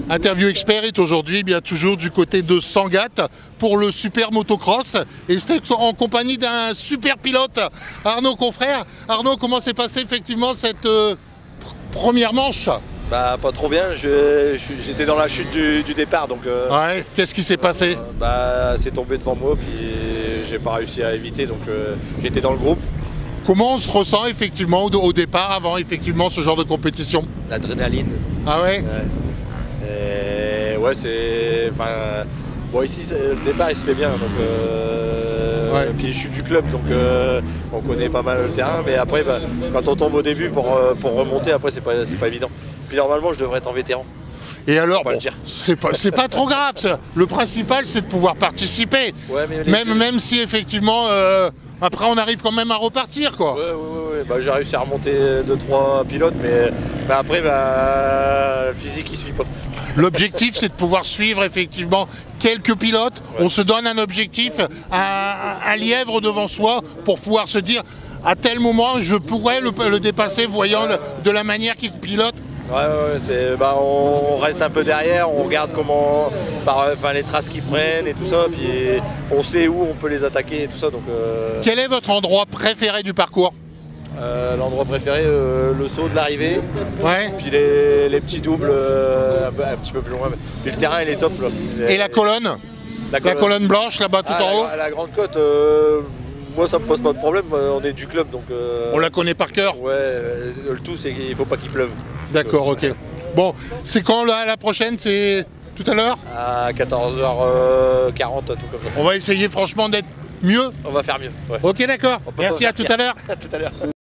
Interview Expert est aujourd'hui bien toujours du côté de Sangatte pour le super motocross et c'est en compagnie d'un super pilote, Arnaud Confrère. Arnaud, comment s'est passée effectivement cette première manche? Bah pas trop bien, j'étais dans la chute du départ donc... Ouais, qu'est-ce qui s'est passé? C'est tombé devant moi puis j'ai pas réussi à éviter donc j'étais dans le groupe. Comment on se ressent effectivement au départ avant effectivement ce genre de compétition? L'adrénaline. Ah ouais? Ouais, c'est... Enfin, bon ici le départ il se fait bien donc... Ouais. Puis je suis du club donc on connaît pas mal le terrain mais après quand on tombe au début pour remonter après c'est pas évident. Puis normalement je devrais être en vétéran. Et alors, bon, c'est pas trop grave ça. Le principal c'est de pouvoir participer. Ouais, mais même si effectivement après on arrive quand même à repartir quoi. Ouais. Bah, j'ai réussi à remonter 2-3 pilotes mais après le physique il suit pas. L'objectif c'est de pouvoir suivre effectivement quelques pilotes. Ouais. On se donne un objectif, un lièvre devant soi pour pouvoir se dire à tel moment je pourrais le dépasser voyant de la manière qu'il pilote. Ouais, on reste un peu derrière, on regarde comment, les traces qu'ils prennent et tout ça, puis on sait où on peut les attaquer et tout ça. Donc, Quel est votre endroit préféré du parcours? L'endroit préféré, le saut de l'arrivée, ouais. Puis les petits doubles un petit peu plus loin. Puis le terrain il est top là. Et la colonne? La colonne blanche là-bas tout en haut? La grande côte, moi ça me pose pas de problème, on est du club donc... On la connaît par cœur? Ouais, le tout c'est qu'il faut pas qu'il pleuve. D'accord, ok. Bon, c'est quand la prochaine? C'est tout à l'heure? À 14h40, tout comme ça. On va essayer franchement d'être mieux? On va faire mieux. Ouais. Ok, d'accord. Merci, à tout à l'heure. À tout à l'heure.